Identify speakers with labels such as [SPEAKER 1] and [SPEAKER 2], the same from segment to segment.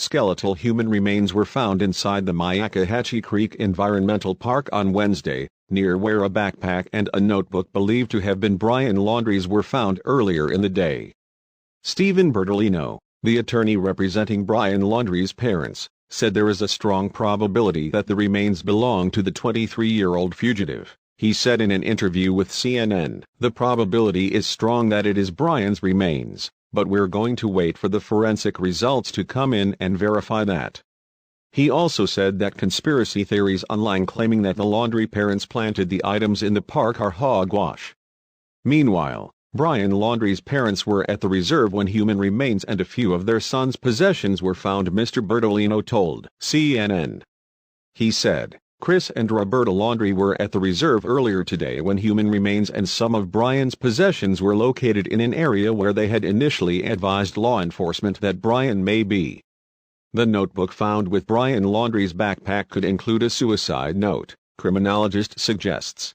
[SPEAKER 1] Skeletal human remains were found inside the Myakkahatchee Creek Environmental Park on Wednesday, near where a backpack and a notebook believed to have been Brian Laundrie's were found earlier in the day. Stephen Bertolino, the attorney representing Brian Laundrie's parents, said there is a strong probability that the remains belong to the 23-year-old fugitive. He said in an interview with CNN, "The probability is strong that it is Brian's remains, but we're going to wait for the forensic results to come in and verify that." He also said that conspiracy theories online claiming that the Laundrie parents planted the items in the park are hogwash. Meanwhile, Brian Laundrie's parents were at the reserve when human remains and a few of their son's possessions were found, Mr. Bertolino told CNN. He said, "Chris and Roberta Laundrie were at the reserve earlier today when human remains and some of Brian's possessions were located in an area where they had initially advised law enforcement that Brian may be." The notebook found with Brian Laundrie's backpack could include a suicide note, criminologist suggests.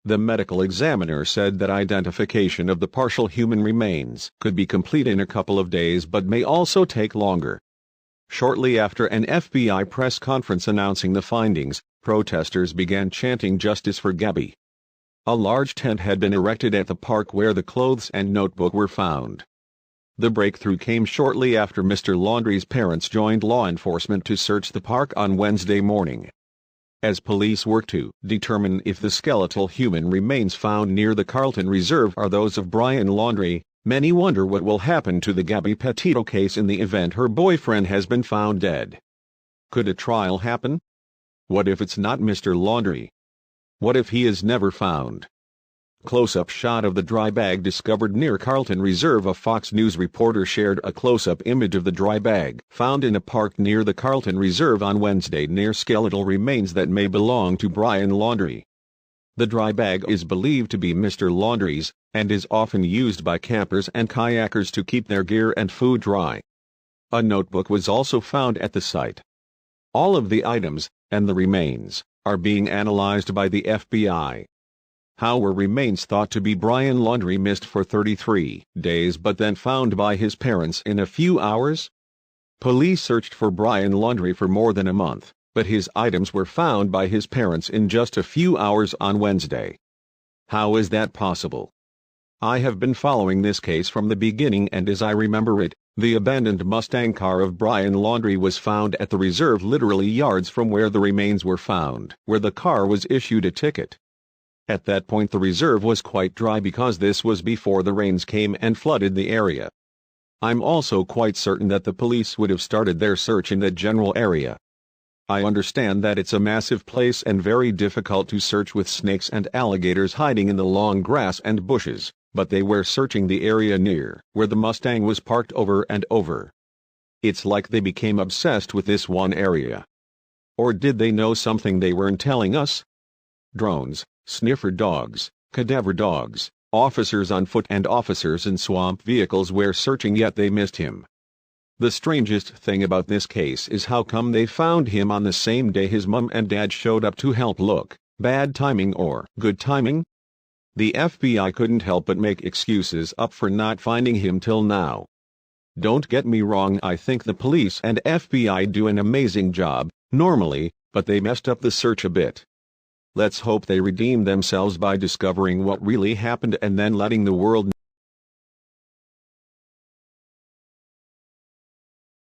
[SPEAKER 1] The medical examiner said that identification of the partial human remains could be complete in a couple of days but may also take longer. Shortly after an FBI press conference announcing the findings, protesters began chanting "Justice for Gabby." A large tent had been erected at the park where the clothes and notebook were found. The breakthrough came shortly after Mr. Laundrie's parents joined law enforcement to search the park on Wednesday morning. As police work to determine if the skeletal human remains found near the Carlton Reserve are those of Brian Laundrie, many wonder what will happen to the Gabby Petito case in the event her boyfriend has been found dead. Could a trial happen? What if it's not Mr. Laundrie? What if he is never found? Close-up shot of the dry bag discovered near Carlton Reserve. A Fox News reporter shared a close-up image of the dry bag found in a park near the Carlton Reserve on Wednesday near skeletal remains that may belong to Brian Laundrie. The dry bag is believed to be Mr. Laundrie's, and is often used by campers and kayakers to keep their gear and food dry. A notebook was also found at the site. All of the items, and the remains, are being analyzed by the FBI. How were remains thought to be Brian Laundrie missed for 33 days but then found by his parents in a few hours? Police searched for Brian Laundrie for more than a month, but his items were found by his parents in just a few hours on Wednesday. How is that possible? I have been following this case from the beginning, and as I remember it, the abandoned Mustang car of Brian Laundrie was found at the reserve literally yards from where the remains were found, where the car was issued a ticket. At that point the reserve was quite dry because this was before the rains came and flooded the area. I'm also quite certain that the police would have started their search in that general area. I understand that it's a massive place and very difficult to search with snakes and alligators hiding in the long grass and bushes, but they were searching the area near where the Mustang was parked over and over. It's like they became obsessed with this one area. Or did they know something they weren't telling us? Drones, sniffer dogs, cadaver dogs, officers on foot and officers in swamp vehicles were searching, yet they missed him. The strangest thing about this case is how come they found him on the same day his mom and dad showed up to help look. Bad timing or good timing? The FBI couldn't help but make excuses up for not finding him till now. Don't get me wrong, I think the police and FBI do an amazing job, normally, but they messed up the search a bit. Let's hope they redeem themselves by discovering what really happened and then letting the world know.